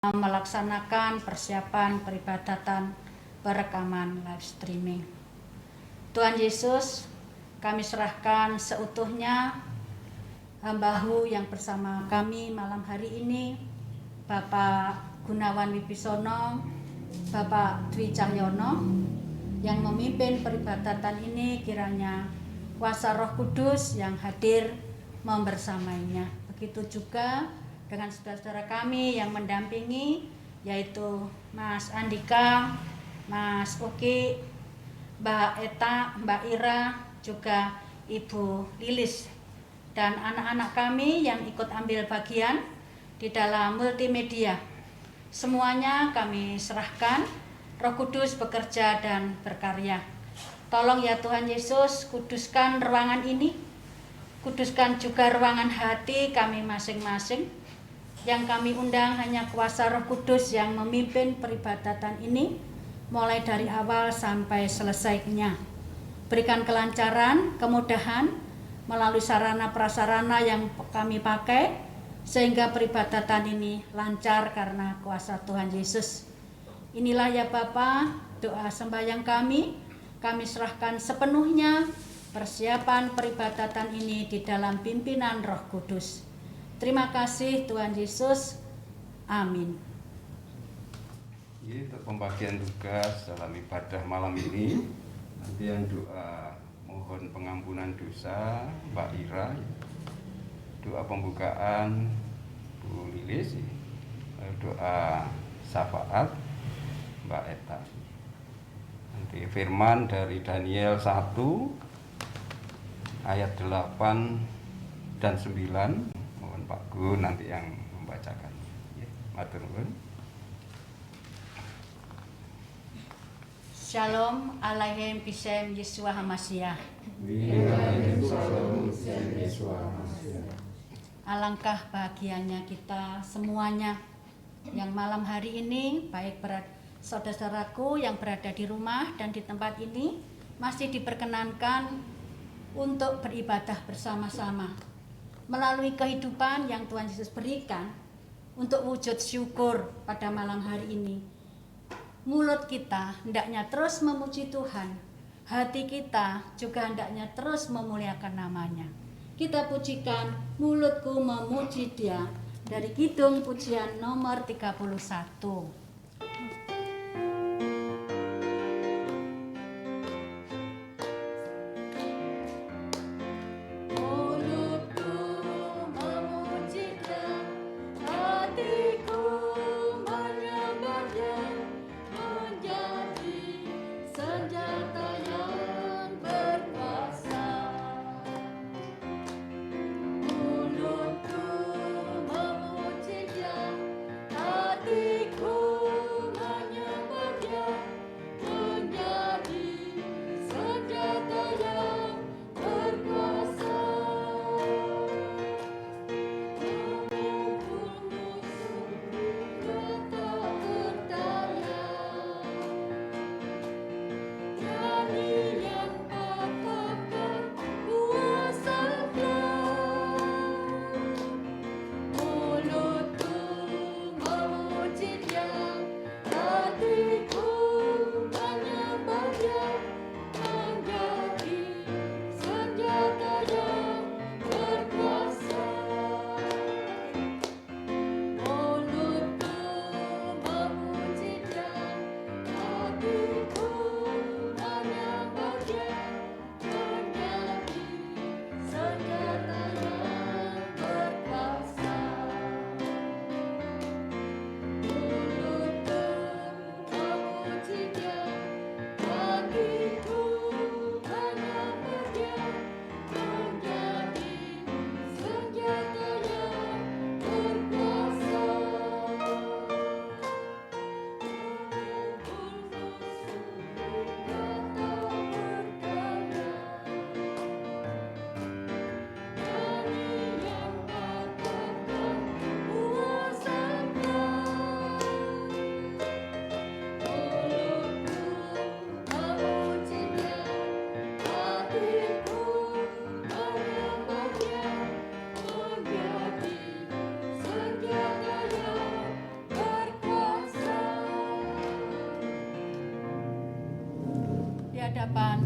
melaksanakan persiapan peribadatan perekaman live streaming. Tuhan Yesus, kami serahkan seutuhnya hamba-Hu yang bersama kami malam hari ini, Bapak Gunawan Wibisono, Bapak Dwi Cahyono, yang memimpin peribadatan ini, kiranya kuasa Roh Kudus yang hadir membersamainya. Begitu juga dengan saudara-saudara kami yang mendampingi, yaitu Mas Andika, Mas Uki, Mbak Eta, Mbak Ira, juga Ibu Lilis, dan anak-anak kami yang ikut ambil bagian di dalam multimedia. Semuanya kami serahkan, Roh Kudus bekerja dan berkarya. Tolong ya Tuhan Yesus, kuduskan ruangan ini, kuduskan juga ruangan hati kami masing-masing. Yang kami undang hanya kuasa Roh Kudus yang memimpin peribadatan ini, mulai dari awal sampai selesainya. Berikan kelancaran, kemudahan melalui sarana prasarana yang kami pakai, sehingga peribadatan ini lancar karena kuasa Tuhan Yesus. Inilah ya Bapa, doa sembahyang kami serahkan sepenuhnya persiapan peribadatan ini di dalam pimpinan Roh Kudus. Terima kasih Tuhan Yesus. Amin. Untuk pembagian tugas dalam ibadah malam ini, nanti yang doa mohon pengampunan dosa Mbak Ira, doa pembukaan Bu Lilis, doa syafaat Mbak Eta. Nanti firman dari Daniel 1 ayat 8 dan 9. Pak Gun nanti yang membacakan. Matur nuwun. Shalom alaihim bisem Yeshua HaMashiach. Alangkah bahagianya kita semuanya yang malam hari ini, baik saudara-saudaraku yang berada di rumah dan di tempat ini, masih diperkenankan untuk beribadah bersama-sama melalui kehidupan yang Tuhan Yesus berikan untuk wujud syukur pada malam hari ini. Mulut kita hendaknya terus memuji Tuhan, hati kita juga hendaknya terus memuliakan namanya. Kita pujikan mulutku memuji Dia dari Kidung Pujian nomor 31. Hatiku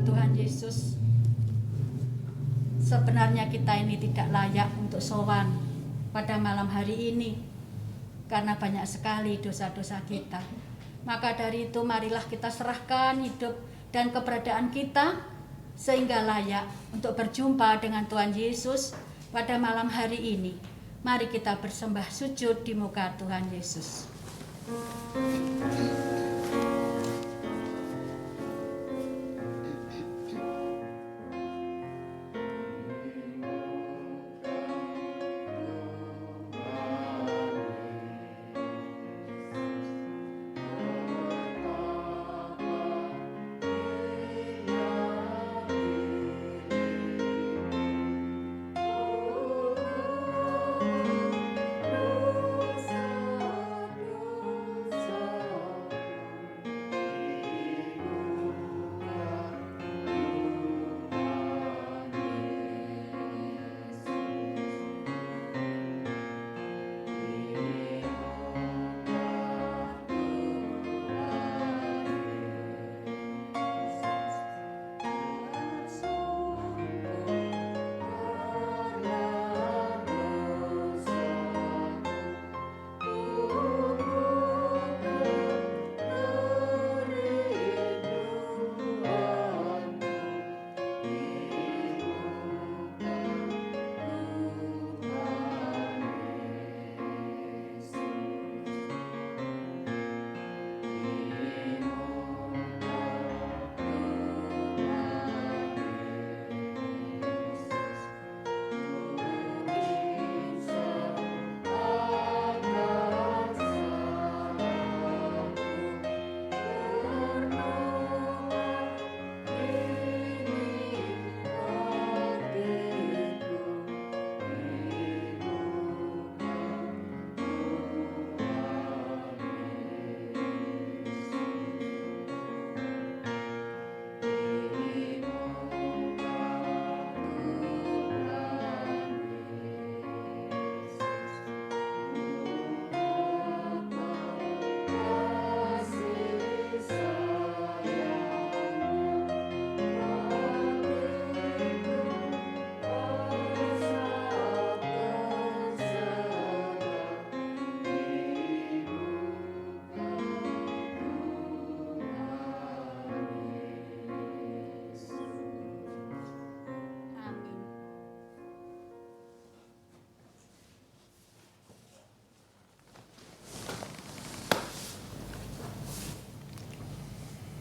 Tuhan Yesus, sebenarnya kita ini tidak layak untuk sowan pada malam hari ini karena banyak sekali dosa-dosa kita. Maka dari itu marilah kita serahkan hidup dan keberadaan kita sehingga layak untuk berjumpa dengan Tuhan Yesus pada malam hari ini. Mari kita bersembah sujud di muka Tuhan Yesus.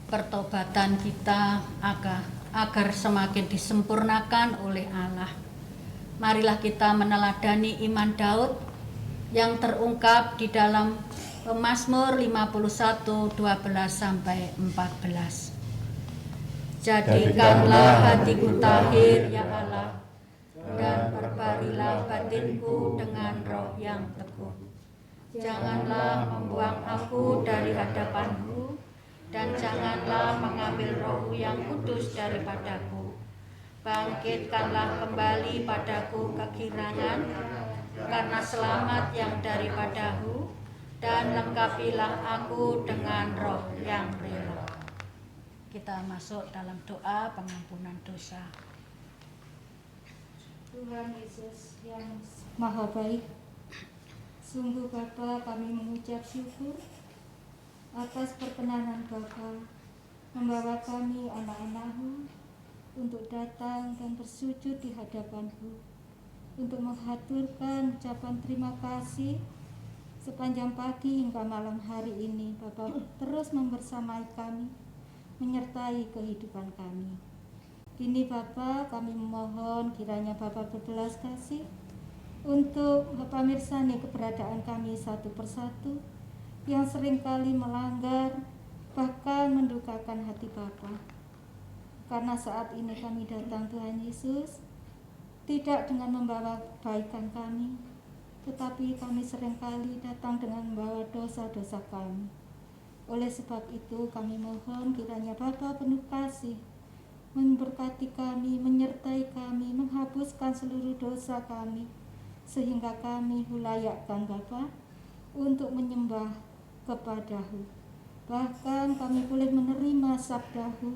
Pertobatan kita agar semakin disempurnakan oleh Allah. Marilah kita meneladani iman Daud yang terungkap di dalam Mazmur 51 12-14. Jadikanlah hatiku tahir ya Allah, dan perbarilah batinku dengan roh yang teguh. Janganlah membuang aku dari hadapan-Mu, dan janganlah mengambil roh yang kudus daripadaku. Bangkitkanlah kembali padaku kegirangan karena selamat yang daripadamu, dan lengkapilah aku dengan roh yang rela. Kita masuk dalam doa pengampunan dosa. Tuhan Yesus yang Maha Baik, sungguh Bapa, kami mengucap syukur atas perkenanan Bapa membawa kami anak-anak-Mu untuk datang dan bersujud di hadapan-Mu, untuk menghaturkan ucapan terima kasih sepanjang pagi hingga malam hari ini. Bapa terus membersamai kami, menyertai kehidupan kami. Kini Bapa, kami memohon kiranya Bapa berbelas kasih untuk memirsani keberadaan kami satu persatu yang seringkali melanggar, bahkan mendukakan hati Bapa. Karena saat ini kami datang Tuhan Yesus, tidak dengan membawa kebaikan kami, tetapi kami seringkali datang dengan membawa dosa-dosa kami. Oleh sebab itu kami mohon kiranya Bapa penuh kasih, memberkati kami, menyertai kami, menghapuskan seluruh dosa kami, sehingga kami dilayakkan Bapa untuk menyembah kepada-Mu. Bahkan kami boleh menerima sabda-Mu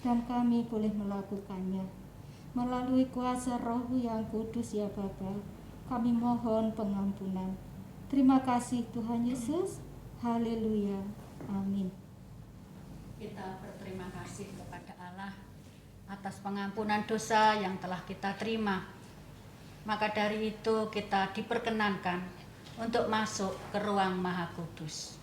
dan kami boleh melakukannya. Melalui kuasa Roh yang kudus ya Bapa, kami mohon pengampunan. Terima kasih Tuhan Yesus. Haleluya. Amin. Kita berterima kasih kepada Allah atas pengampunan dosa yang telah kita terima. Maka dari itu kita diperkenankan untuk masuk ke ruang Maha Kudus.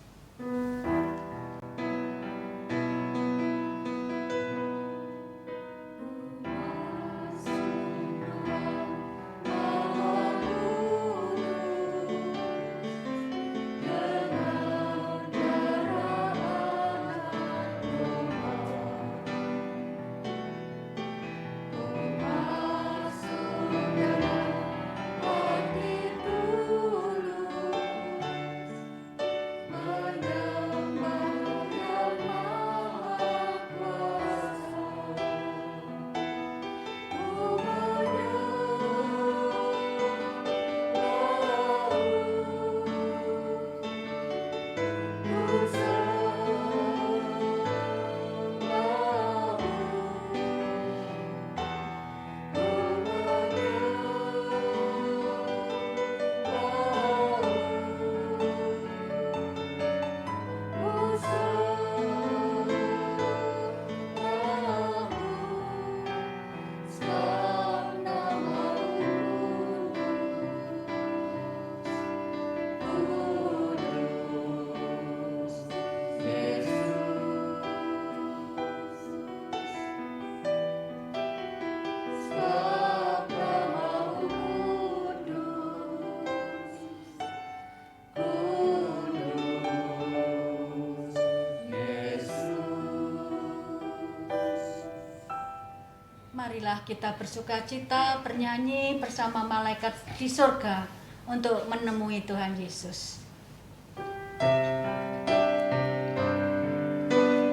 Marilah kita bersukacita bernyanyi bersama malaikat di surga untuk menemui Tuhan Yesus.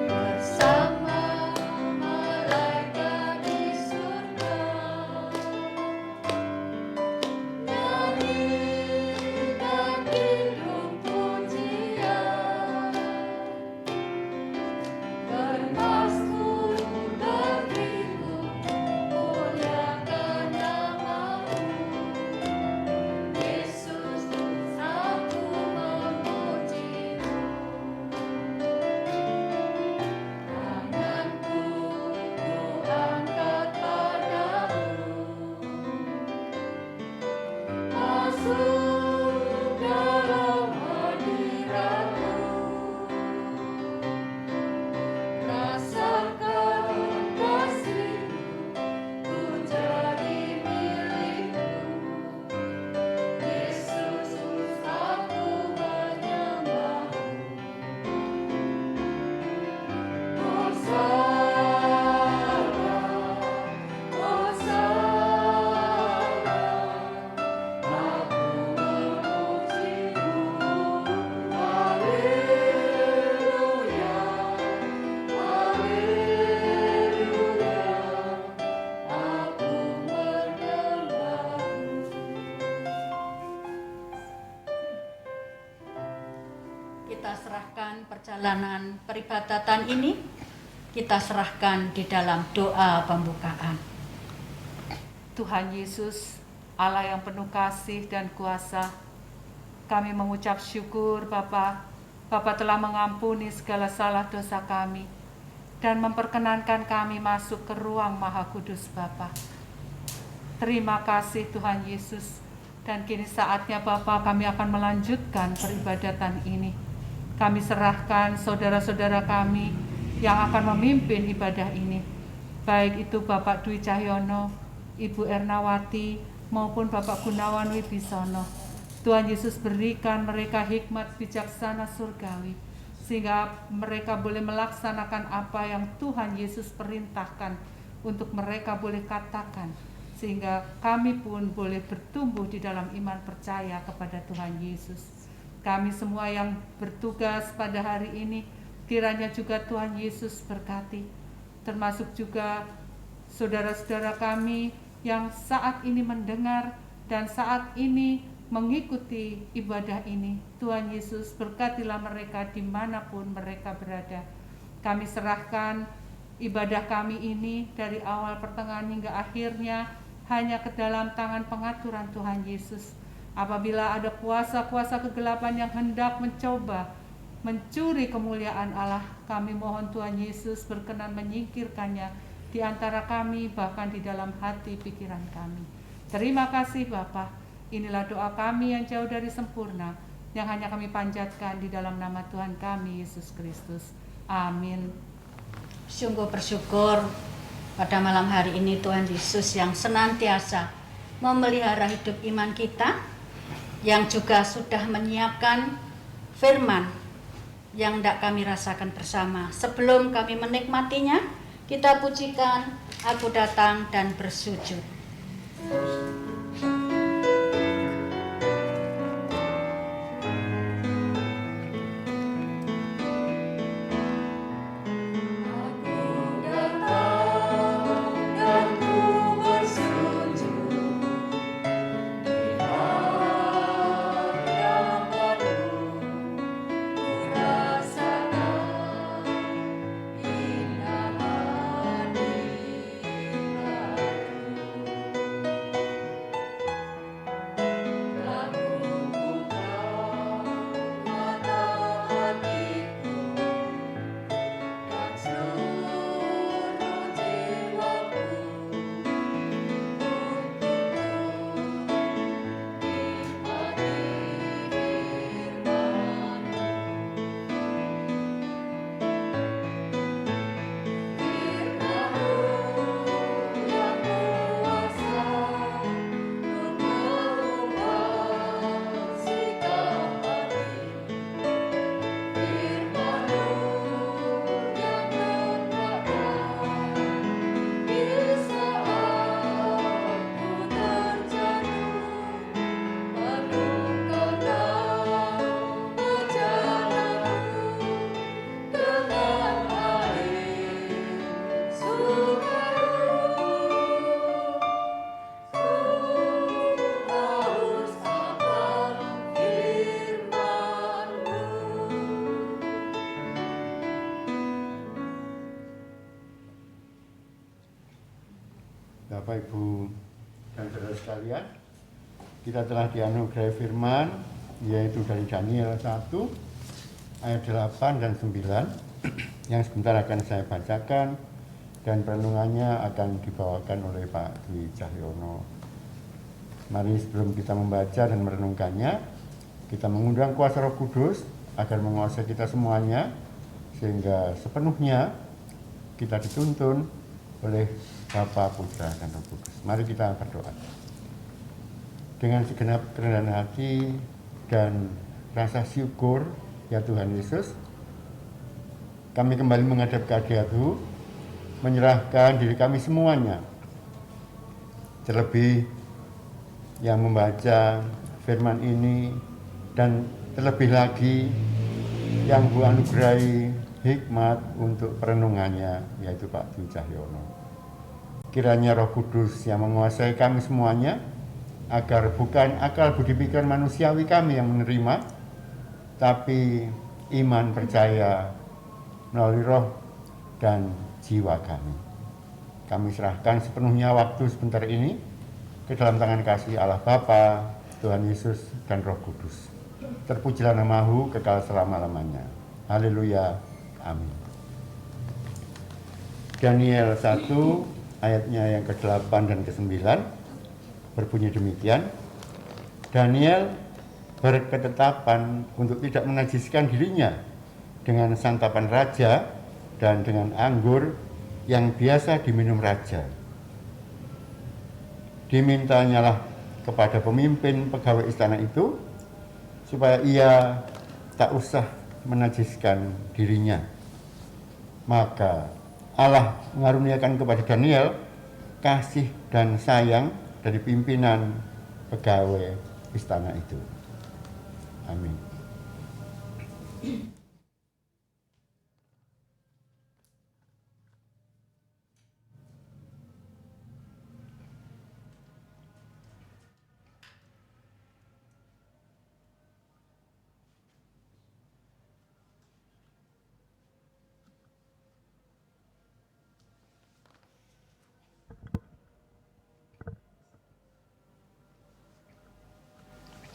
Bersama malaikat di surga, nyanyikan hidung pujian, bermasmur beribu, muliakan nama-Mu, Yesus, aku memuji-Mu. Tanganku ku angkat padamu, masuk dalam hadirat-Mu, rasakan kasih-Mu, ku jadi milik-Mu, Yesus, aku menyembah-Mu. Hosana, Hosana, aku memuji-Mu. Haleluya, haleluya, aku menyembah-Mu. Kita serahkan perjalanan peribadatan ini, kita serahkan di dalam doa pembukaan. Tuhan Yesus, Allah yang penuh kasih dan kuasa, kami mengucap syukur Bapa. Bapa telah mengampuni segala salah dosa kami dan memperkenankan kami masuk ke ruang Maha Kudus Bapa. Terima kasih Tuhan Yesus. Dan kini saatnya Bapa kami akan melanjutkan peribadatan ini. Kami serahkan saudara-saudara kami yang akan memimpin ibadah ini. Baik itu Bapak Dwi Cahyono, Ibu Ernawati, maupun Bapak Gunawan Wibisono. Tuhan Yesus berikan mereka hikmat bijaksana surgawi, sehingga mereka boleh melaksanakan apa yang Tuhan Yesus perintahkan untuk mereka boleh katakan, sehingga kami pun boleh bertumbuh di dalam iman percaya kepada Tuhan Yesus. Kami semua yang bertugas pada hari ini, kiranya juga Tuhan Yesus berkati, termasuk juga saudara-saudara kami yang saat ini mendengar dan saat ini mengikuti ibadah ini. Tuhan Yesus berkatilah mereka dimanapun mereka berada. Kami serahkan Ibadah kami ini dari awal pertengahan hingga akhirnya hanya ke dalam tangan pengaturan Tuhan Yesus. Apabila ada kuasa-kuasa kegelapan yang hendak mencoba mencuri kemuliaan Allah, kami mohon Tuhan Yesus berkenan menyingkirkannya di antara kami, bahkan di dalam hati pikiran kami. Terima kasih Bapa. Inilah doa kami yang jauh dari sempurna, yang hanya kami panjatkan di dalam nama Tuhan kami Yesus Kristus. Amin. Sungguh bersyukur pada malam hari ini Tuhan Yesus yang senantiasa memelihara hidup iman kita, yang juga sudah menyiapkan firman yang hendak kami rasakan bersama. Sebelum kami menikmatinya, kita pujikan Aku Datang dan Bersujud. Bapak, Ibu, dan saudara sekalian, kita telah dianugerahi firman, yaitu dari Daniel 1, ayat 8 dan 9, yang sebentar akan saya bacakan, dan perenungannya akan dibawakan oleh Pak Dwi Cahyono. Mari sebelum kita membaca dan merenungkannya, kita mengundang kuasa Roh Kudus agar menguasai kita semuanya, sehingga sepenuhnya kita dituntun oleh Bapa, Putra, dan Roh Kudus. Mari kita berdoa. Dengan segenap kerendahan hati dan rasa syukur, ya Tuhan Yesus, kami kembali menghadap kehadirat-Mu, menyerahkan diri kami semuanya, terlebih yang membaca firman ini, dan terlebih lagi yang Bu anugerahi hikmat untuk perenungannya, yaitu Pak Dwi Cahyono. Kiranya Roh Kudus yang menguasai kami semuanya, agar bukan akal budi pikiran manusiawi kami yang menerima, tapi iman percaya melalui roh dan jiwa kami. Kami serahkan sepenuhnya waktu sebentar ini ke dalam tangan kasih Allah Bapa, Tuhan Yesus, dan Roh Kudus. Terpujilah nama-Mu kekal selama-lamanya. Haleluya. Amin. Daniel 1 ayatnya yang ke-8 dan ke-9 berbunyi demikian. Daniel berketetapan untuk tidak menajiskan dirinya dengan santapan raja dan dengan anggur yang biasa diminum raja. Dimintanyalah kepada pemimpin pegawai istana itu supaya ia tak usah menajiskan dirinya. Maka Allah mengaruniakan kepada Daniel kasih dan sayang dari pimpinan pegawai istana itu. Amin.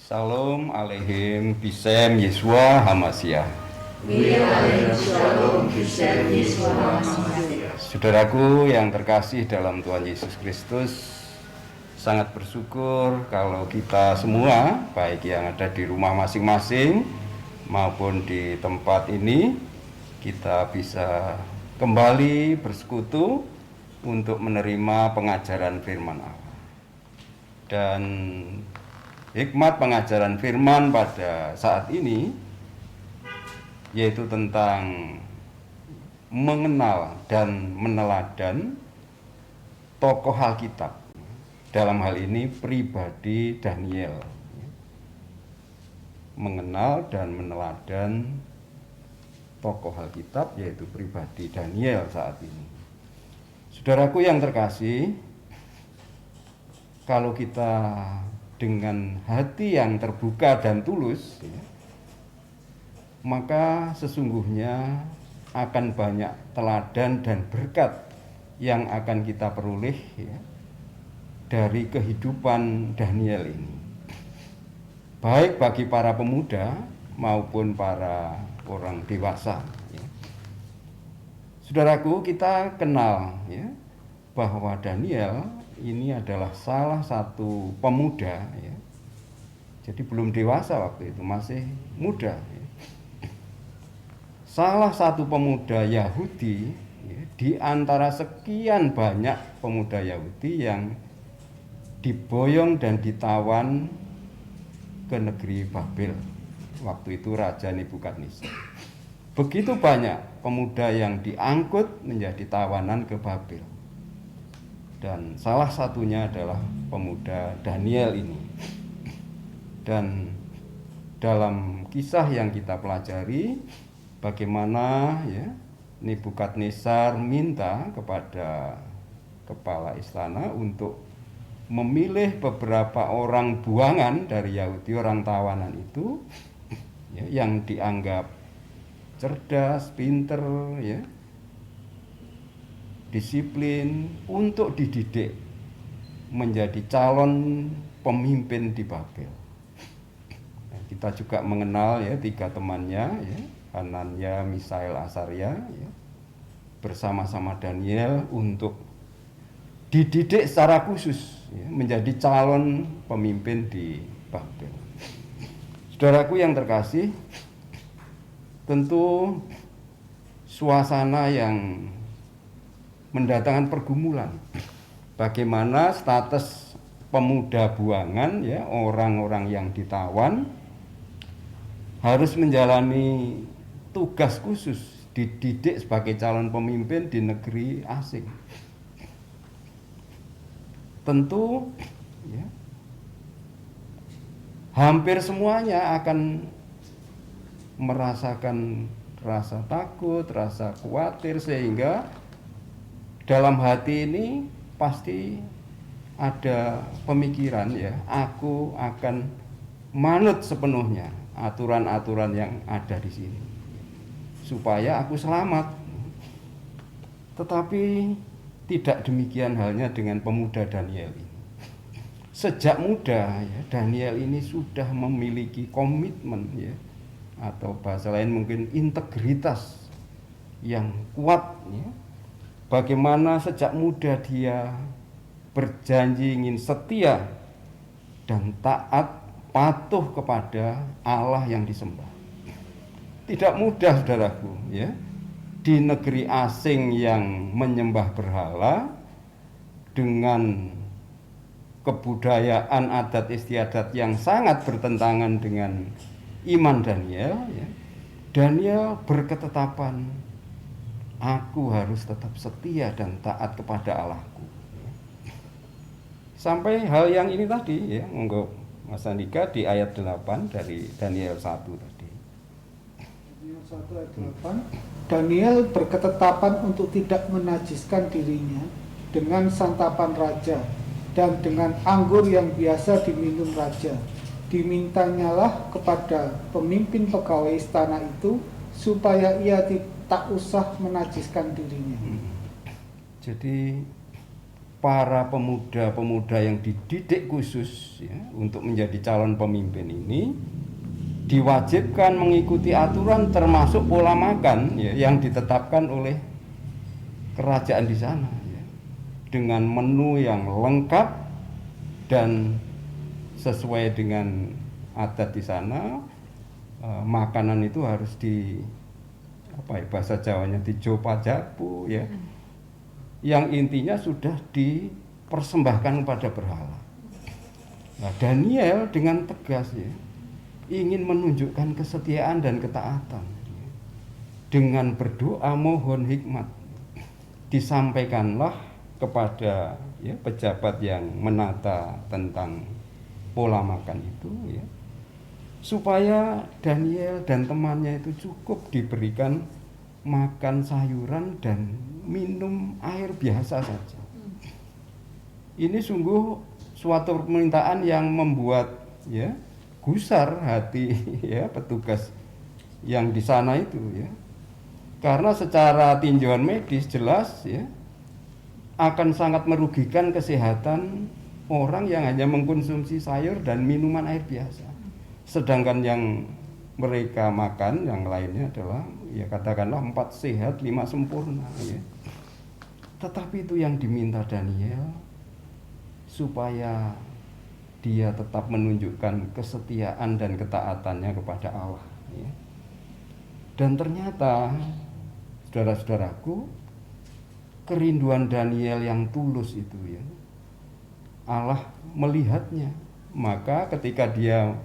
Salam aleihim bisem Yesua Hamasiah. Saudaraku yang terkasih dalam Tuhan Yesus Kristus, sangat bersyukur kalau kita semua, baik yang ada di rumah masing-masing maupun di tempat ini, kita bisa kembali bersekutu untuk menerima pengajaran firman Allah. Dan hikmat pengajaran firman pada saat ini yaitu tentang mengenal dan meneladan tokoh Alkitab, dalam hal ini pribadi Daniel. Mengenal dan meneladan tokoh Alkitab yaitu pribadi Daniel saat ini. Saudaraku yang terkasih, kalau kita dengan hati yang terbuka dan tulus, maka sesungguhnya akan banyak teladan dan berkat yang akan kita peroleh dari kehidupan Daniel ini. Baik bagi para pemuda maupun para orang dewasa. Saudaraku, kita kenal bahwa Daniel ini adalah salah satu pemuda. Jadi belum dewasa waktu itu, masih muda. Salah satu pemuda Yahudi di antara sekian banyak pemuda Yahudi yang diboyong dan ditawan ke negeri Babel. Waktu itu Raja Nebukadnezar. Begitu banyak pemuda yang diangkut menjadi tawanan ke Babel. Dan salah satunya adalah pemuda Daniel ini. Dan dalam kisah yang kita pelajari, bagaimana Nebukadnezar minta kepada kepala istana untuk memilih beberapa orang buangan dari Yahudi, orang tawanan itu yang dianggap cerdas, pinter, disiplin, untuk dididik menjadi calon pemimpin di Babel. Kita juga mengenal 3 temannya, Hananya, Misael, Asaria, bersama-sama Daniel untuk dididik secara khusus menjadi calon pemimpin di Babel. Saudaraku yang terkasih, tentu suasana yang mendatangkan pergumulan. Bagaimana status pemuda buangan, orang-orang yang ditawan harus menjalani tugas khusus, dididik sebagai calon pemimpin di negeri asing. Tentu hampir semuanya akan merasakan rasa takut, rasa khawatir, sehingga dalam hati ini pasti ada pemikiran aku akan manut sepenuhnya aturan-aturan yang ada di sini supaya aku selamat. Tetapi tidak demikian halnya dengan pemuda Daniel ini. Sejak muda Daniel ini sudah memiliki komitmen atau bahasa lain mungkin integritas yang kuat. Bagaimana sejak muda dia berjanji ingin setia dan taat, patuh kepada Allah yang disembah. Tidak mudah, saudaraku, di negeri asing yang menyembah berhala dengan kebudayaan adat istiadat yang sangat bertentangan dengan iman Daniel. Daniel berketetapan, aku harus tetap setia dan taat kepada Allahku. Sampai hal yang ini tadi, monggo Mas Andika di ayat 8 dari Daniel 1 tadi. Daniel 1 ayat 8. Daniel berketetapan untuk tidak menajiskan dirinya dengan santapan raja dan dengan anggur yang biasa diminum raja. Dimintanyalah kepada pemimpin pegawai istana itu supaya ia tak usah menajiskan dirinya. Jadi para pemuda-pemuda yang dididik khusus ya, untuk menjadi calon pemimpin ini diwajibkan mengikuti aturan termasuk pola makan ya, yang ditetapkan oleh kerajaan di sana ya, dengan menu yang lengkap dan sesuai dengan adat di sana. Makanan itu harus di bahasa Jawanya dijopajapu ya, yang intinya sudah dipersembahkan kepada berhala. Nah, Daniel dengan tegas ya ingin menunjukkan kesetiaan dan ketaatan ya. Dengan berdoa mohon hikmat disampaikanlah kepada ya pejabat yang menata tentang pola makan itu ya, supaya Daniel dan temannya itu cukup diberikan makan sayuran dan minum air biasa saja. Ini sungguh suatu permintaan yang membuat ya gusar hati ya petugas yang di sana itu ya. Karena secara tinjauan medis jelas ya akan sangat merugikan kesehatan orang yang hanya mengkonsumsi sayur dan minuman air biasa. Sedangkan yang mereka makan yang lainnya adalah ya katakanlah 4 sehat 5 sempurna ya. Tetapi itu yang diminta Daniel supaya dia tetap menunjukkan kesetiaan dan ketaatannya kepada Allah ya. Dan ternyata saudara-saudaraku, kerinduan Daniel yang tulus itu ya Allah melihatnya. Maka ketika dia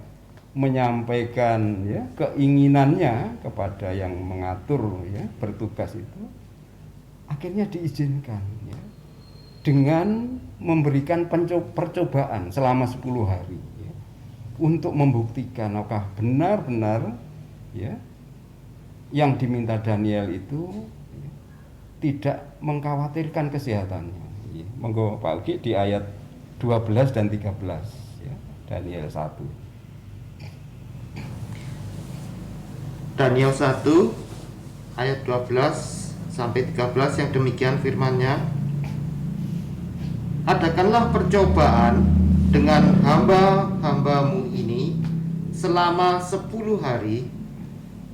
menyampaikan ya keinginannya kepada yang mengatur ya bertugas itu, akhirnya diizinkan ya, dengan memberikan percobaan selama 10 hari ya, untuk membuktikan apakah benar-benar ya yang diminta Daniel itu ya, tidak mengkhawatirkan kesehatannya ya. Monggo Pak Ugi di ayat 12 dan 13 ya, Daniel 1. Daniel 1 ayat 12 sampai 13 yang demikian firman-Nya. Adakanlah percobaan dengan hamba-hambamu ini selama 10 hari,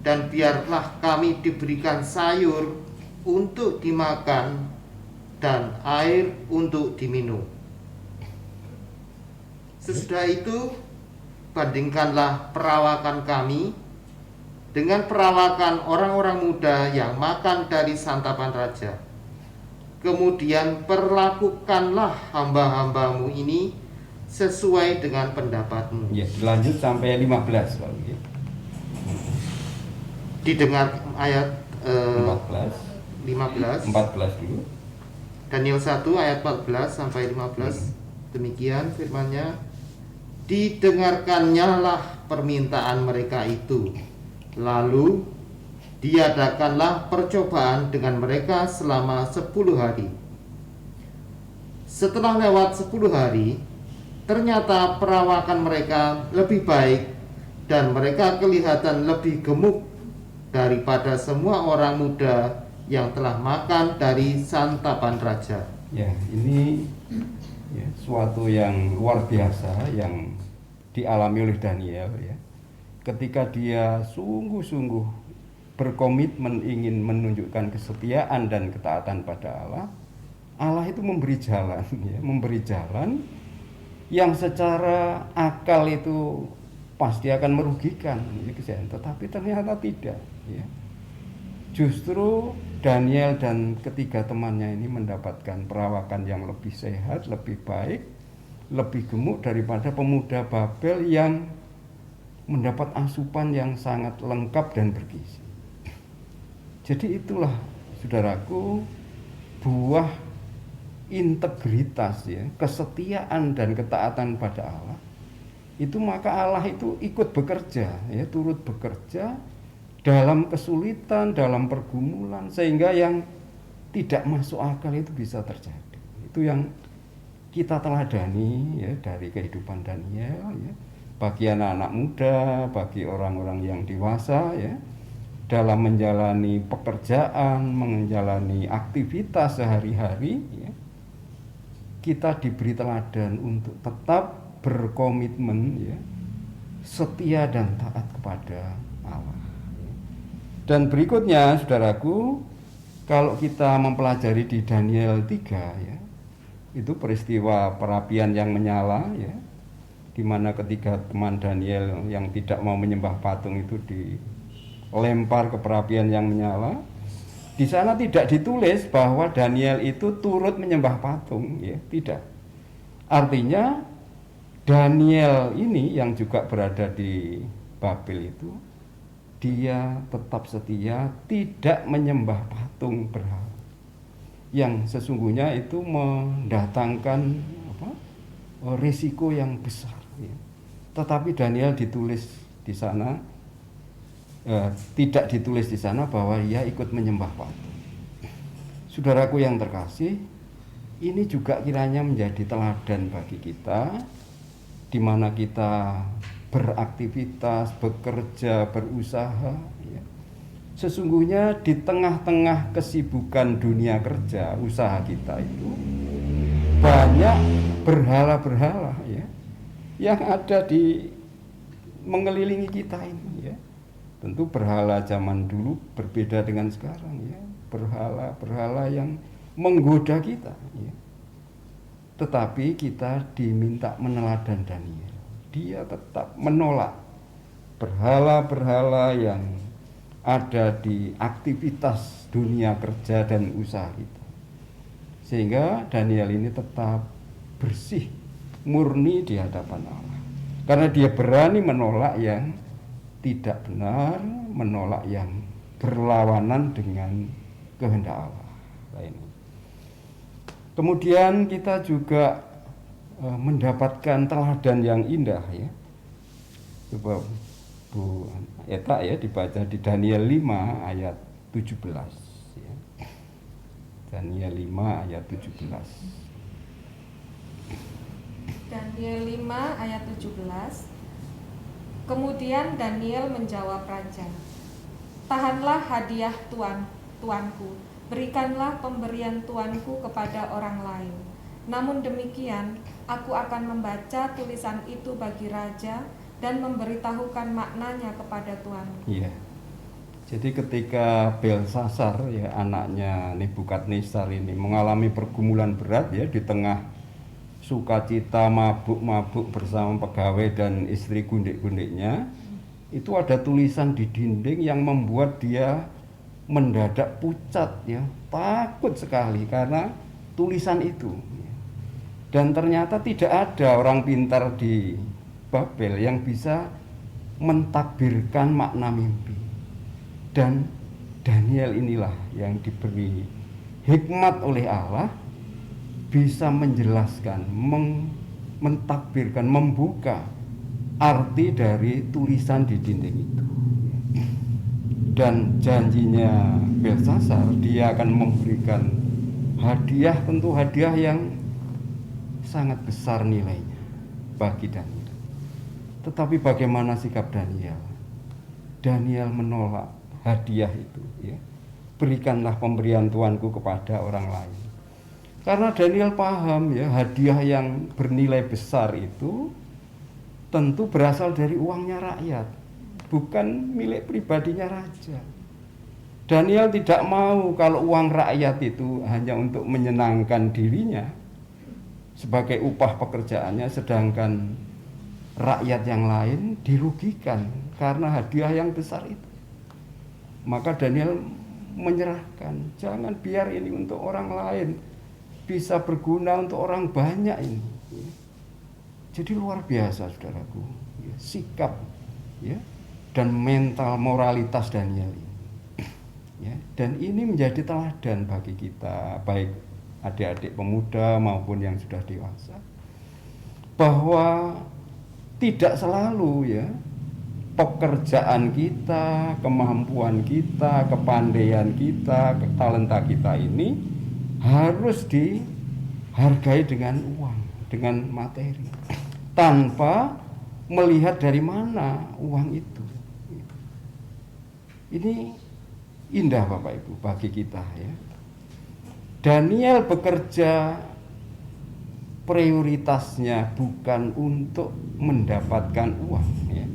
dan biarlah kami diberikan sayur untuk dimakan dan air untuk diminum. Sesudah itu bandingkanlah perawakan kami dengan perawakan orang-orang muda yang makan dari santapan raja. Kemudian perlakukanlah hamba-hambamu ini sesuai dengan pendapatmu. Ya, lanjut sampai 15 Pak. Didengar ayat 14 dulu. Daniel 1 ayat 14 sampai 15. Demikian firman-Nya. Didengarkannya lah permintaan mereka itu. Lalu diadakanlah percobaan dengan mereka selama 10 hari. Setelah lewat 10 hari, ternyata perawakan mereka lebih baik dan mereka kelihatan lebih gemuk daripada semua orang muda yang telah makan dari santapan raja. Ya, ini ya, suatu yang luar biasa yang dialami oleh Daniel ya. Ketika dia sungguh-sungguh berkomitmen ingin menunjukkan kesetiaan dan ketaatan pada Allah, Allah itu memberi jalan ya, memberi jalan yang secara akal itu pasti akan merugikan ya, tetapi ternyata tidak ya. Justru Daniel dan ketiga temannya ini mendapatkan perawakan yang lebih sehat, lebih baik, lebih gemuk daripada pemuda Babel yang mendapat asupan yang sangat lengkap dan bergizi. Jadi itulah saudaraku buah integritas ya, kesetiaan dan ketaatan pada Allah. Itu maka Allah itu ikut bekerja ya, turut bekerja dalam kesulitan, dalam pergumulan, sehingga yang tidak masuk akal itu bisa terjadi. Itu yang kita teladani ya dari kehidupan Daniel ya. Bagi anak-anak muda, bagi orang-orang yang dewasa ya, dalam menjalani pekerjaan, menjalani aktivitas sehari-hari ya, kita diberi teladan untuk tetap berkomitmen ya, setia dan taat kepada Allah. Dan berikutnya saudaraku, kalau kita mempelajari di Daniel 3 ya, itu peristiwa perapian yang menyala ya, di mana ketiga teman Daniel yang tidak mau menyembah patung itu dilempar ke perapian yang menyala. Di sana tidak ditulis bahwa Daniel itu turut menyembah patung ya, tidak. Artinya Daniel ini yang juga berada di Babel itu, dia tetap setia, tidak menyembah patung berhala, yang sesungguhnya itu mendatangkan risiko yang besar ya. Tetapi Daniel ditulis di sana, tidak ditulis di sana bahwa ia ikut menyembah patung. Saudaraku yang terkasih, ini juga kiranya menjadi teladan bagi kita, di mana kita beraktivitas, bekerja, berusaha ya. Sesungguhnya di tengah-tengah kesibukan dunia kerja, usaha kita itu banyak berhala-berhala ya, yang ada di mengelilingi kita ini ya. Tentu berhala zaman dulu berbeda dengan sekarang ya, berhala-berhala yang menggoda kita ya. Tetapi kita diminta meneladan Daniel. Dia tetap menolak berhala-berhala yang ada di aktivitas dunia kerja dan usaha kita. Sehingga Daniel ini tetap bersih, murni di hadapan Allah. Karena dia berani menolak yang tidak benar, menolak yang berlawanan dengan kehendak Allah. Kemudian kita juga mendapatkan teladan yang indah ya. Coba Bu Eta ya dibaca di Daniel 5 ayat 17 ya. Daniel 5 ayat 17. Daniel 5 ayat 17. Kemudian Daniel menjawab raja, "Tahanlah hadiah tuanku, berikanlah pemberian tuanku kepada orang lain. Namun demikian, aku akan membaca tulisan itu bagi raja dan memberitahukan maknanya kepada tuanku." Iya. Jadi ketika Belsasar ya, anaknya Nebukadnezar ini mengalami pergumulan berat ya, di tengah sukacita mabuk-mabuk bersama pegawai dan istri gundik-gundiknya, itu ada tulisan di dinding yang membuat dia mendadak pucat ya, takut sekali karena tulisan itu. Dan ternyata tidak ada orang pintar di Babel yang bisa mentakbirkan makna mimpi. Dan Daniel inilah yang diberi hikmat oleh Allah, bisa menjelaskan, mentakbirkan, membuka arti dari tulisan di dinding itu. Dan janjinya Belsasar, dia akan memberikan hadiah, tentu hadiah yang sangat besar nilainya bagi Daniel. Tetapi bagaimana sikap Daniel? Daniel menolak hadiah itu ya. Berikanlah pemberian tuanku kepada orang lain. Karena Daniel paham ya, hadiah yang bernilai besar itu tentu berasal dari uangnya rakyat, bukan milik pribadinya raja. Daniel tidak mau kalau uang rakyat itu hanya untuk menyenangkan dirinya sebagai upah pekerjaannya, sedangkan rakyat yang lain dirugikan karena hadiah yang besar itu. Maka Daniel menyerahkan, jangan biar ini untuk orang lain, bisa berguna untuk orang banyak ini. Jadi luar biasa saudaraku, sikap ya, dan mental moralitas Daniel ini. Ya, dan ini menjadi teladan bagi kita, baik adik-adik pemuda maupun yang sudah dewasa, bahwa tidak selalu ya pekerjaan kita, kemampuan kita, kepandaian kita, talenta kita ini harus dihargai dengan uang, dengan materi, tanpa melihat dari mana uang itu. Ini indah Bapak Ibu bagi kita ya. Daniel bekerja prioritasnya bukan untuk mendapatkan uang, ya,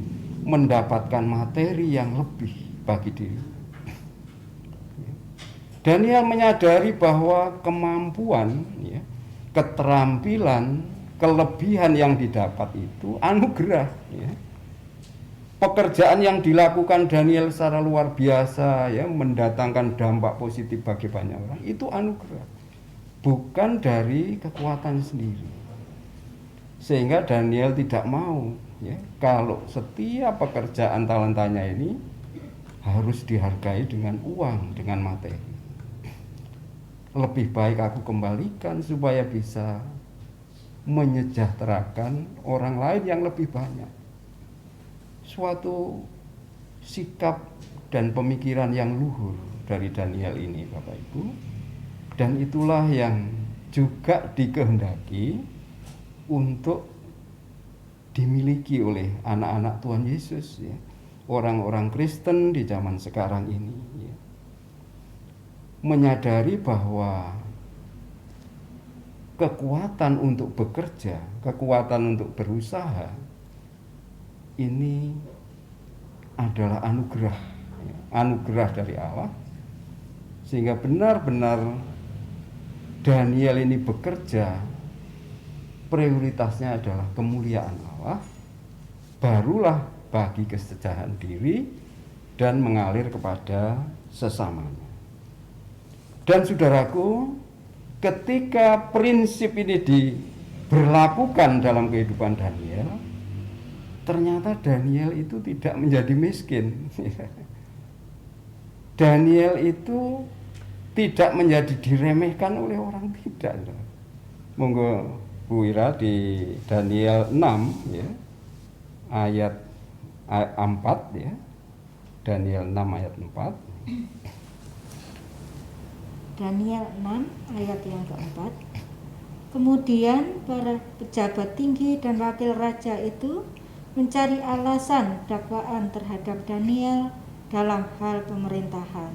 mendapatkan materi yang lebih bagi diri. Daniel menyadari bahwa kemampuan, ya, keterampilan, kelebihan yang didapat itu anugerah. Ya. Pekerjaan yang dilakukan Daniel secara luar biasa, ya, mendatangkan dampak positif bagi banyak orang, itu anugerah, bukan dari kekuatan sendiri. Sehingga Daniel tidak mau, ya, kalau setiap pekerjaan talentanya ini harus dihargai dengan uang, dengan materi. Lebih baik aku kembalikan supaya bisa menyejahterakan orang lain yang lebih banyak. Suatu sikap dan pemikiran yang luhur dari Daniel ini, Bapak Ibu, dan itulah yang juga dikehendaki untuk dimiliki oleh anak-anak Tuhan Yesus, ya, orang-orang Kristen di zaman sekarang ini, ya. Menyadari bahwa kekuatan untuk bekerja, kekuatan untuk berusaha ini adalah anugerah, ya, anugerah dari Allah, sehingga benar-benar Daniel ini bekerja, prioritasnya adalah kemuliaan Allah, barulah bagi kesejahteraan diri dan mengalir kepada sesamanya. Dan saudaraku, ketika prinsip ini diberlakukan dalam kehidupan Daniel, ternyata Daniel itu tidak menjadi miskin. Daniel itu tidak menjadi diremehkan oleh orang, tidak. Monggo Bu Ira di Daniel 6, ya, ayat 4, ya. Daniel 6 ayat 4. Daniel 6 ayat yang keempat. Kemudian para pejabat tinggi dan wakil raja itu mencari alasan dakwaan terhadap Daniel dalam hal pemerintahan.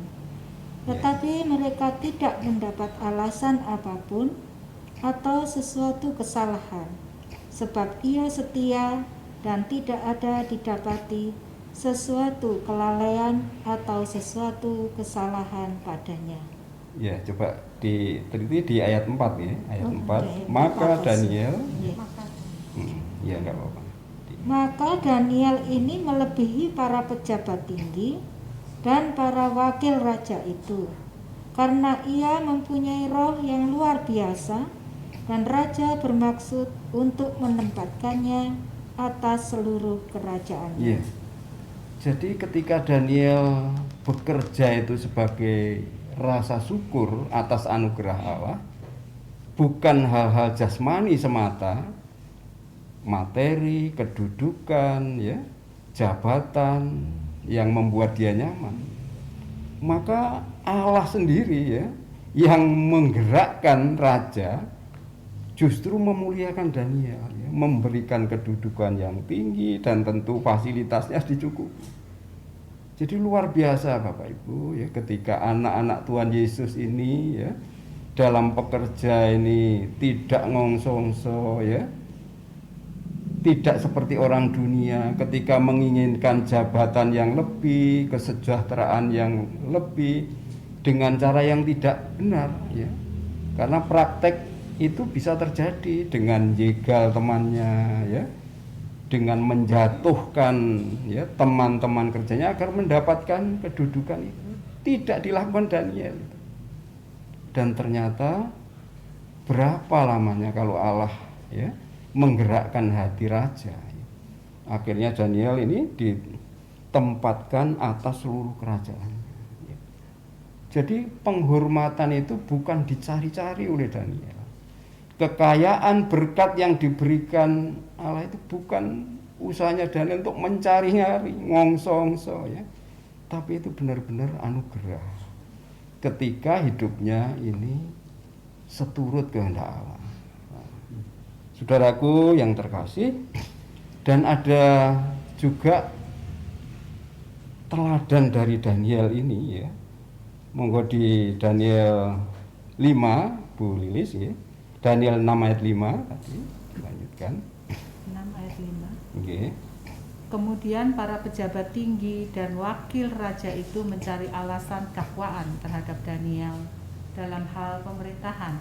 Tetapi mereka tidak mendapat alasan apapun atau sesuatu kesalahan, sebab ia setia dan tidak ada didapati sesuatu kelalaian atau sesuatu kesalahan padanya. Ya, coba diteliti di ayat 4, ya, ayat 4. Ayat Maka 4. Daniel, Ya. ya enggak apa-apa. Maka Daniel ini melebihi para pejabat tinggi dan para wakil raja itu, karena ia mempunyai roh yang luar biasa, dan raja bermaksud untuk menempatkannya atas seluruh kerajaannya. Iya. Jadi ketika Daniel bekerja itu sebagai rasa syukur atas anugerah Allah, bukan hal-hal jasmani semata, materi, kedudukan, ya, jabatan yang membuat dia nyaman, maka Allah sendiri, ya, yang menggerakkan raja justru memuliakan Daniel, ya, memberikan kedudukan yang tinggi dan tentu fasilitasnya dicukupi. Jadi luar biasa Bapak Ibu, ya, ketika anak-anak Tuhan Yesus ini, ya, dalam pekerja ini tidak ngongso-ngongso, ya, tidak seperti orang dunia ketika menginginkan jabatan yang lebih, kesejahteraan yang lebih dengan cara yang tidak benar, ya. Karena praktek itu bisa terjadi dengan jegal temannya, ya, dengan menjatuhkan, ya, teman-teman kerjanya agar mendapatkan kedudukan itu. Tidak dilakukan Daniel. Dan ternyata berapa lamanya kalau Allah, ya, menggerakkan hati raja. Akhirnya Daniel ini ditempatkan atas seluruh kerajaan. Jadi penghormatan itu bukan dicari-cari oleh Daniel. Kekayaan berkat yang diberikan Allah itu bukan usahanya Daniel untuk mencari-nyari, ngongso-ngongso, ya. Tapi itu benar-benar anugerah. Ketika hidupnya ini seturut kehendak Allah. Saudaraku yang terkasih, dan ada juga teladan dari Daniel ini, ya. Monggo di Daniel 5, Bu Lilis, ya. Daniel 6 ayat 5 tadi, lanjutkan. 6 ayat 5. Oke. Kemudian para pejabat tinggi dan wakil raja itu mencari alasan dakwaan terhadap Daniel dalam hal pemerintahan.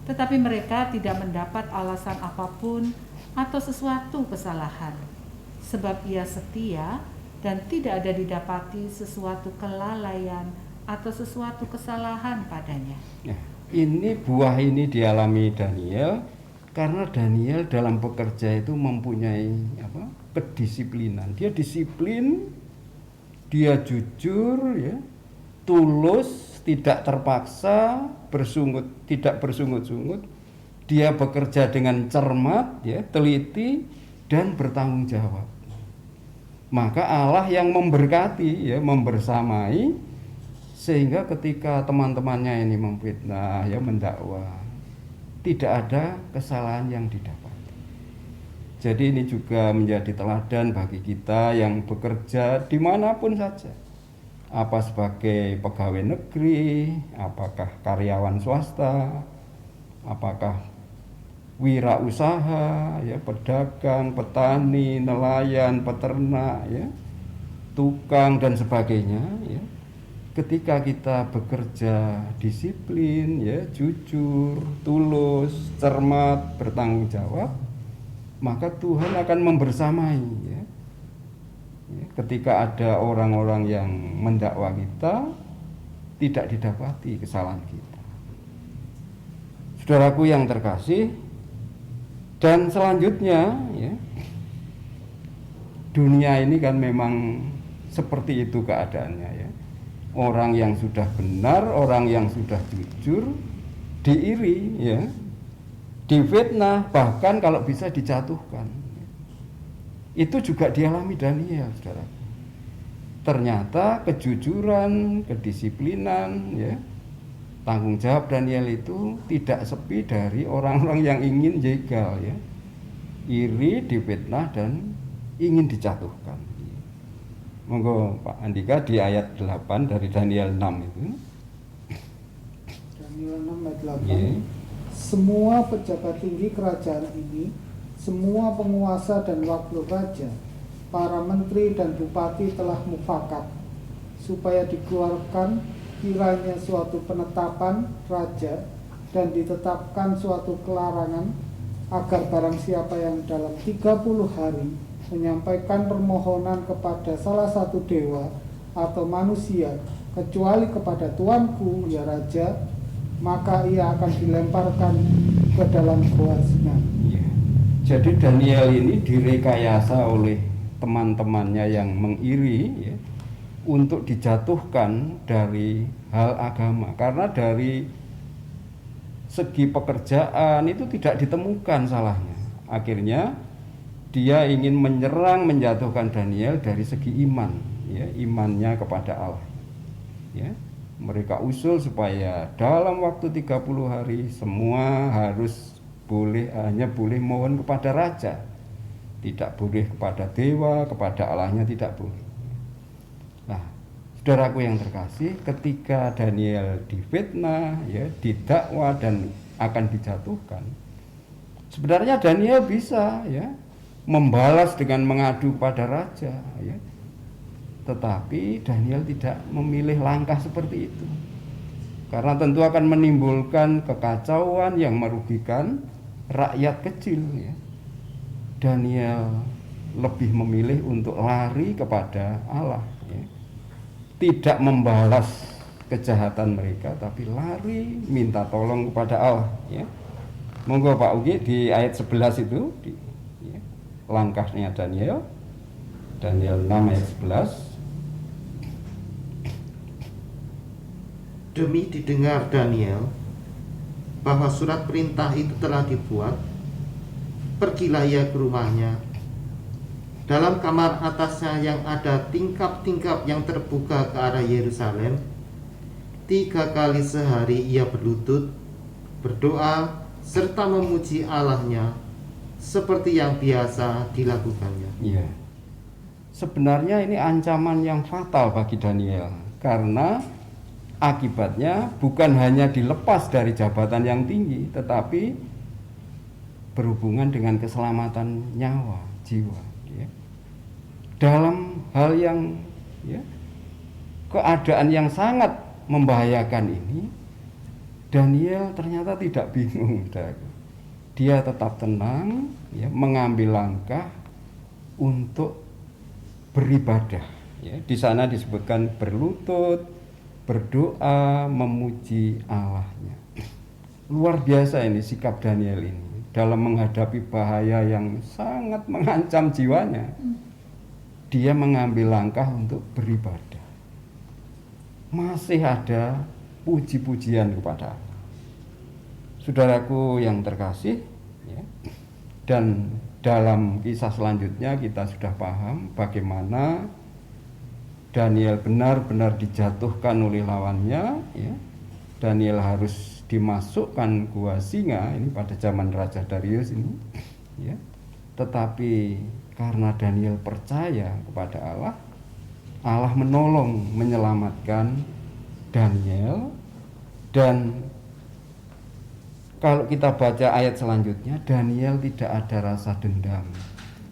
Tetapi mereka tidak mendapat alasan apapun atau sesuatu kesalahan. Sebab ia setia dan tidak ada didapati sesuatu kelalaian atau sesuatu kesalahan padanya. Nah, ini buah ini dialami Daniel karena Daniel dalam bekerja itu mempunyai kedisiplinan. Dia disiplin, dia jujur, ya, tulus, tidak terpaksa, tidak bersungut-sungut. Dia bekerja dengan cermat, ya, teliti dan bertanggung jawab. Maka Allah yang memberkati, ya, membersamai, sehingga ketika teman-temannya ini memfitnah, ya, mendakwa, tidak ada kesalahan yang didapat. Jadi ini juga menjadi teladan bagi kita yang bekerja dimanapun saja. Apa sebagai pegawai negeri, apakah karyawan swasta, apakah wirausaha, ya, pedagang, petani, nelayan, peternak, ya, tukang dan sebagainya, ya. Ketika kita bekerja disiplin, ya, jujur, tulus, cermat, bertanggung jawab, maka Tuhan akan membersamai, ya. Ketika ada orang-orang yang mendakwa kita, tidak didapati kesalahan kita. Saudaraku yang terkasih, dan selanjutnya, ya, dunia ini kan memang seperti itu keadaannya, ya. Orang yang sudah benar, orang yang sudah jujur, diiri, ya, difitnah, bahkan kalau bisa dijatuhkan. Itu juga dialami Daniel, saudara. Ternyata kejujuran, kedisiplinan, ya, tanggung jawab Daniel itu tidak sepi dari orang-orang yang ingin jegal, ya, iri, difitnah dan ingin dijatuhkan. Monggo Pak Andika di ayat 8 dari Daniel 6 itu. Daniel 6 ayat 8. Yeah. Semua pejabat tinggi kerajaan ini, semua penguasa dan wakil raja, para menteri dan bupati telah mufakat supaya dikeluarkan kiranya suatu penetapan raja dan ditetapkan suatu kelarangan agar barang siapa yang dalam 30 hari menyampaikan permohonan kepada salah satu dewa atau manusia kecuali kepada tuanku, ya raja, maka ia akan dilemparkan ke dalam goa singa. Ya. Jadi Daniel ini direkayasa oleh teman-temannya yang mengiri, ya, untuk dijatuhkan dari hal agama, karena dari segi pekerjaan itu tidak ditemukan salahnya. Akhirnya dia ingin menyerang, menjatuhkan Daniel dari segi iman, ya, imannya kepada Allah, ya. Mereka usul supaya dalam waktu 30 hari semua harus hanya boleh mohon kepada raja, tidak boleh kepada dewa, kepada Allahnya tidak boleh. Nah, saudaraku yang terkasih, ketika Daniel difitnah, ya, didakwa dan akan dijatuhkan, sebenarnya Daniel bisa, ya, membalas dengan mengadu pada raja, ya. Tetapi Daniel tidak memilih langkah seperti itu, karena tentu akan menimbulkan kekacauan yang merugikan rakyat kecil, ya. Daniel lebih memilih untuk lari kepada Allah, ya. Tidak membalas kejahatan mereka, tapi lari minta tolong kepada Allah, ya. Monggo Pak Ugi di ayat 11 itu, ya, langkahnya Daniel 6 ayat 11. Demi didengar Daniel bahwa surat perintah itu telah dibuat, pergilah ia ke rumahnya. Dalam kamar atasnya yang ada tingkap-tingkap yang terbuka ke arah Yerusalem, 3 kali sehari ia berlutut, berdoa, serta memuji Allahnya seperti yang biasa dilakukannya. Ya. Sebenarnya ini ancaman yang fatal bagi Daniel, karena akibatnya bukan hanya dilepas dari jabatan yang tinggi, tetapi berhubungan dengan keselamatan nyawa, jiwa, ya. Dalam hal yang, ya, keadaan yang sangat membahayakan ini, Daniel ternyata tidak bingung, saudaraku. Dia tetap tenang, ya, mengambil langkah untuk beribadah. Ya, di sana disebutkan berlutut, berdoa, memuji Allahnya. Luar biasa ini sikap Daniel ini dalam menghadapi bahaya yang sangat mengancam jiwanya. Dia mengambil langkah untuk beribadah. Masih ada puji-pujian kepada Allah. Saudaraku yang terkasih, ya, dan dalam kisah selanjutnya kita sudah paham bagaimana Daniel benar-benar dijatuhkan oleh lawannya, ya. Daniel harus dimasukkan gua singa ini pada zaman Raja Darius ini, ya. Tetapi karena Daniel percaya kepada Allah, Allah menolong menyelamatkan Daniel. Dan kalau kita baca ayat selanjutnya, Daniel tidak ada rasa dendam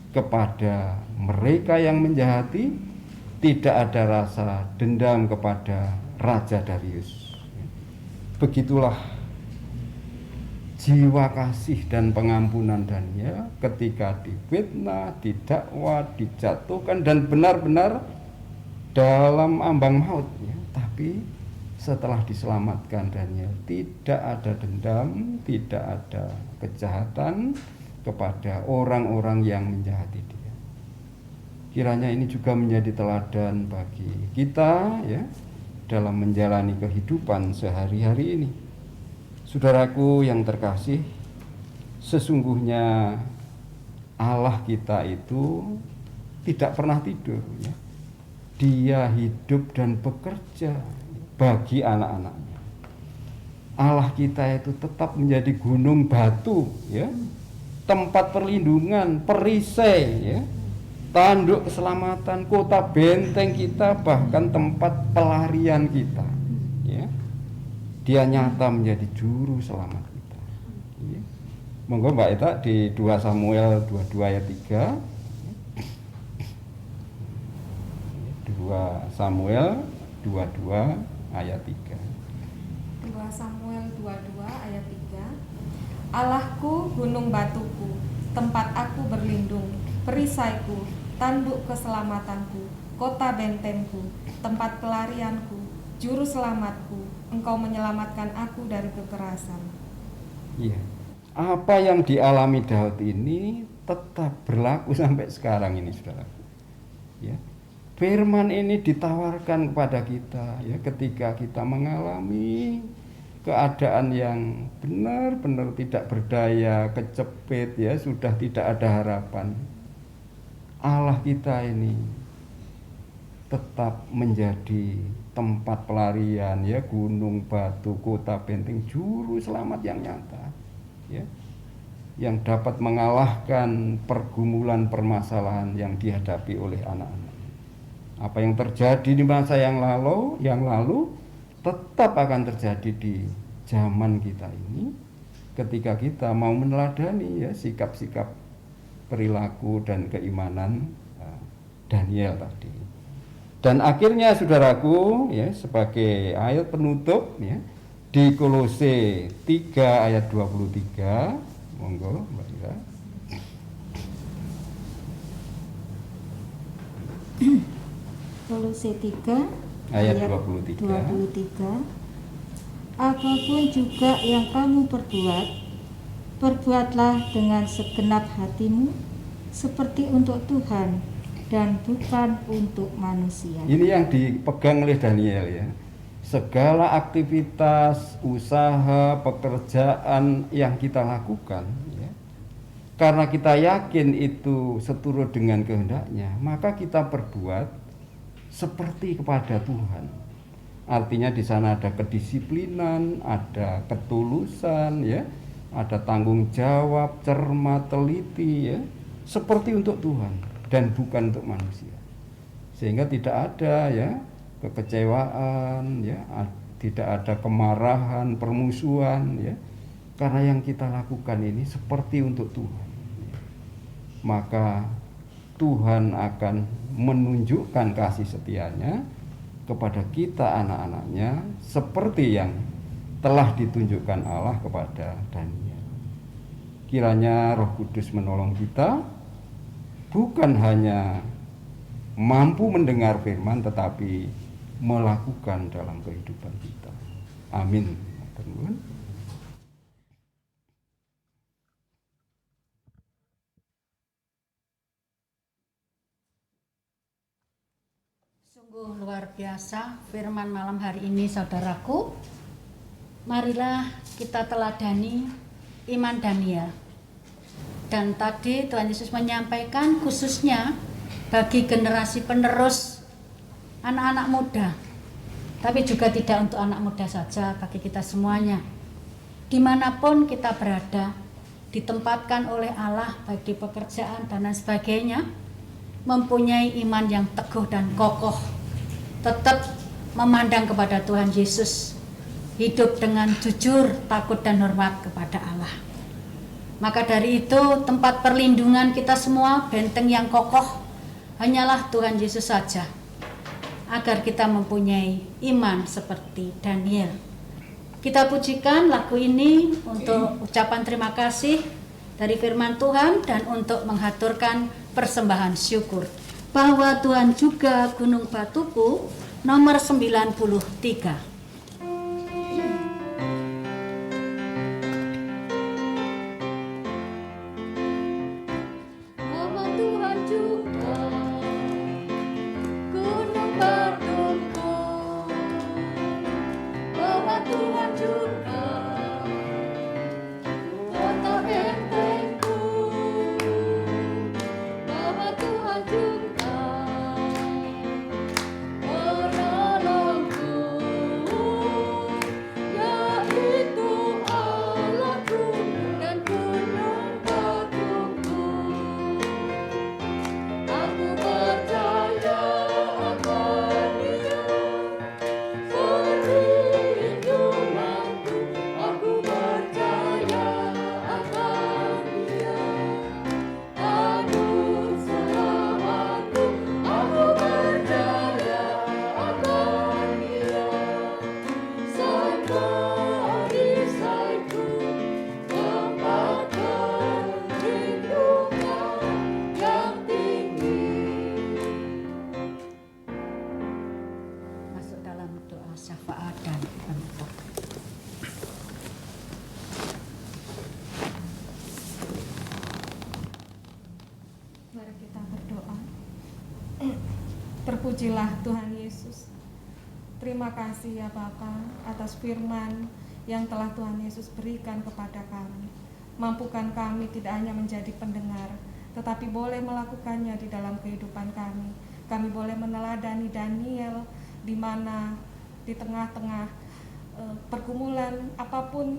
kepada mereka yang menjahati, tidak ada rasa dendam kepada Raja Darius. Begitulah jiwa kasih dan pengampunan Daniel ketika difitnah, didakwa, dijatuhkan dan benar-benar dalam ambang maut, ya. Tapi setelah diselamatkan Daniel, tidak ada dendam, tidak ada kejahatan kepada orang-orang yang menjahati dia. Kiranya ini juga menjadi teladan bagi kita, ya, dalam menjalani kehidupan sehari-hari ini. Saudaraku yang terkasih, sesungguhnya Allah kita itu tidak pernah tidur, ya. Dia hidup dan bekerja bagi anak-anaknya. Allah kita itu tetap menjadi gunung batu, ya, tempat perlindungan, perisai, ya, tanduk keselamatan, kota benteng kita, bahkan tempat pelarian kita, ya. Dia nyata menjadi juru selamat kita, ya. Monggo Mbak Eta di 2 Samuel 22 ayat 3. 2 Samuel 22 ayat 3. 2 Samuel 22 ayat 3. Allahku, gunung batuku, tempat aku berlindung, perisaiku, tanduk keselamatanku, kota bentengku, tempat pelarianku, juru selamatku, engkau menyelamatkan aku dari kekerasan. Iya. Apa yang dialami Daud ini tetap berlaku sampai sekarang ini, saudara. Ya. Firman ini ditawarkan kepada kita, ya, ketika kita mengalami keadaan yang benar-benar tidak berdaya, kecepit, ya, sudah tidak ada harapan. Allah kita ini tetap menjadi tempat pelarian, ya, gunung batu, kota benteng, juru selamat yang nyata, ya, yang dapat mengalahkan pergumulan permasalahan yang dihadapi oleh anak-anak. Apa yang terjadi di masa yang lalu tetap akan terjadi di zaman kita ini ketika kita mau meneladani, ya, sikap-sikap perilaku dan keimanan Daniel tadi. Dan akhirnya saudaraku, ya, sebagai ayat penutup, ya, di Kolose 3 ayat 23, monggo Mbak Ira. Kolose 3 ayat 23. Apapun juga yang kamu perbuat, perbuatlah dengan segenap hatimu seperti untuk Tuhan dan bukan untuk manusia. Ini yang dipegang oleh Daniel, ya. Segala aktivitas, usaha, pekerjaan yang kita lakukan, ya, karena kita yakin itu seturut dengan kehendaknya, maka kita perbuat seperti kepada Tuhan. Artinya di sana ada kedisiplinan, ada ketulusan, ya, ada tanggung jawab, cermat, teliti, ya, seperti untuk Tuhan dan bukan untuk manusia. Sehingga tidak ada, ya, kekecewaan, ya, tidak ada kemarahan, permusuhan, ya. Karena yang kita lakukan ini seperti untuk Tuhan. Maka Tuhan akan menunjukkan kasih setianya kepada kita anak-anaknya seperti yang telah ditunjukkan Allah kepada Daniel. Kiranya Roh Kudus menolong kita, bukan hanya mampu mendengar firman tetapi melakukan dalam kehidupan kita. Amin. Sungguh luar biasa firman malam hari ini, saudaraku. Marilah kita teladani iman Daniel. Dan tadi Tuhan Yesus menyampaikan khususnya bagi generasi penerus anak-anak muda. Tapi juga tidak untuk anak muda saja, bagi kita semuanya. Dimanapun kita berada, ditempatkan oleh Allah, baik di pekerjaan dan lain sebagainya, mempunyai iman yang teguh dan kokoh, tetap memandang kepada Tuhan Yesus, hidup dengan jujur, takut dan hormat kepada Allah. Maka dari itu tempat perlindungan kita semua, benteng yang kokoh, hanyalah Tuhan Yesus saja, agar kita mempunyai iman seperti Daniel. Kita pujikan lagu ini untuk ucapan terima kasih dari firman Tuhan dan untuk menghaturkan persembahan syukur. Bahwa Tuhan juga gunung batuku, nomor 93. Terpujilah Tuhan Yesus. Terima kasih ya Bapa atas firman yang telah Tuhan Yesus berikan kepada kami. Mampukan kami tidak hanya menjadi pendengar, tetapi boleh melakukannya di dalam kehidupan kami. Kami boleh meneladani Daniel, di mana di tengah-tengah pergumulan apapun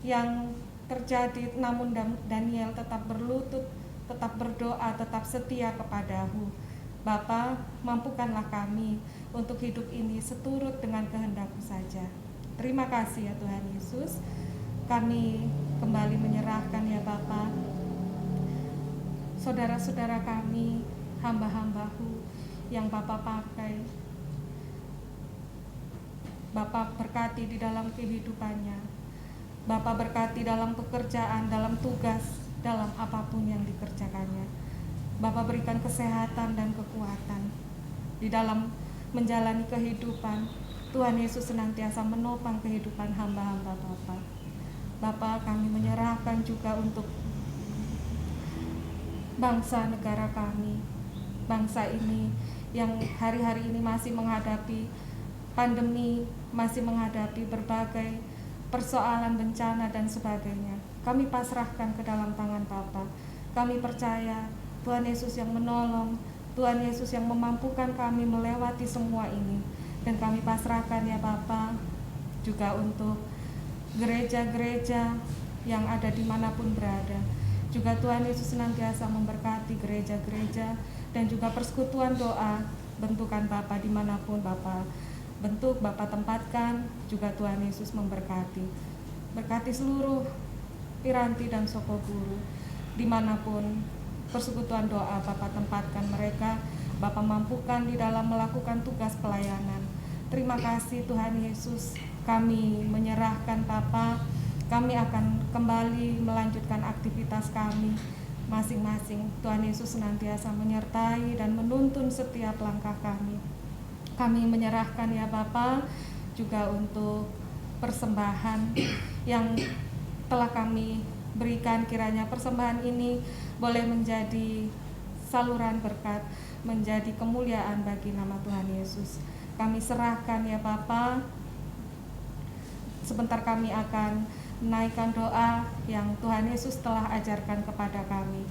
yang terjadi, namun Daniel tetap berlutut, tetap berdoa, tetap setia kepadamu. Bapa, mampukanlah kami untuk hidup ini seturut dengan kehendak-Mu saja. Terima kasih ya Tuhan Yesus. Kami kembali menyerahkan ya Bapa, saudara-saudara kami, hamba-hamba-Mu yang Bapa pakai. Bapa berkati di dalam kehidupannya. Bapa berkati dalam pekerjaan, dalam tugas, dalam apapun yang dikerjakannya. Bapa berikan kesehatan dan kekuatan di dalam menjalani kehidupan. Tuhan Yesus senantiasa menopang kehidupan hamba-hamba Bapa. Bapa, kami menyerahkan juga untuk bangsa negara kami. Bangsa ini yang hari-hari ini masih menghadapi pandemi, masih menghadapi berbagai persoalan bencana dan sebagainya. Kami pasrahkan ke dalam tangan Bapa. Kami percaya Tuhan Yesus yang menolong, Tuhan Yesus yang memampukan kami melewati semua ini. Dan kami pasrahkan ya Bapa juga untuk gereja-gereja yang ada dimanapun berada. Juga Tuhan Yesus senantiasa memberkati gereja-gereja dan juga persekutuan doa bentukan Bapa dimanapun Bapa bentuk Bapa tempatkan, juga Tuhan Yesus memberkati. Berkati seluruh piranti dan soko guru, dimanapun persekutuan doa Bapa tempatkan mereka, Bapa mampukan di dalam melakukan tugas pelayanan. Terima kasih Tuhan Yesus, kami menyerahkan Bapa, kami akan kembali melanjutkan aktivitas kami masing-masing. Tuhan Yesus senantiasa menyertai dan menuntun setiap langkah kami. Kami menyerahkan ya Bapa juga untuk persembahan yang telah kami berikan, kiranya persembahan ini boleh menjadi saluran berkat, menjadi kemuliaan bagi nama Tuhan Yesus. Kami serahkan ya Bapa. Sebentar kami akan menaikkan doa yang Tuhan Yesus telah ajarkan kepada kami.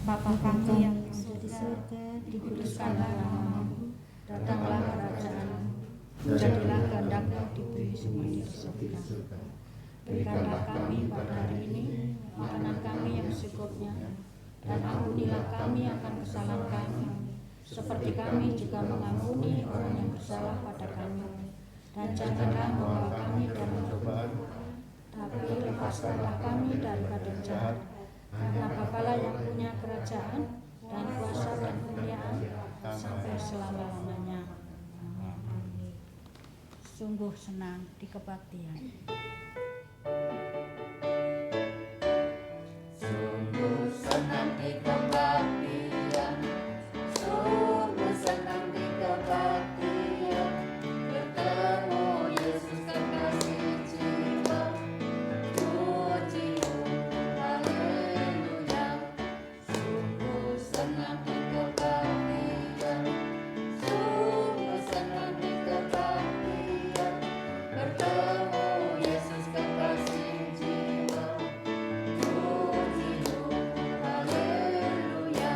Bapa kami yang di surga, dikuduskanlah namamu, datanglah kerajaanmu, jadilah kehendak-Mu di bumi seperti di surga. Berikanlah kami pada hari ini makanan kami yang secukupnya, dan ampunilah kami akan kesalahan kami, seperti kami juga mengampuni orang yang bersalah pada kami. Dan janganlah membawa kami dalam pencobaan, tapi lepaskanlah kami daripada yang jahat. Karena Bapa-Lah yang punya kerajaan dan kuasa dan kemuliaan sampai selama-lamanya. Amin. Sungguh senang di kebaktian. Sungguh senang di kebaktian, sungguh senang di kebaktian, bertemu Yesus kekasih jiwa, puji-Mu, haleluya. Sungguh senang di kebaktian, sungguh senang di kebaktian, bertemu Yesus kekasih jiwa, puji-Mu, haleluya.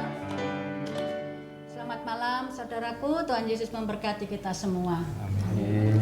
Selamat malam saudaraku, Tuhan Yesus memberkati kita semua. Amin.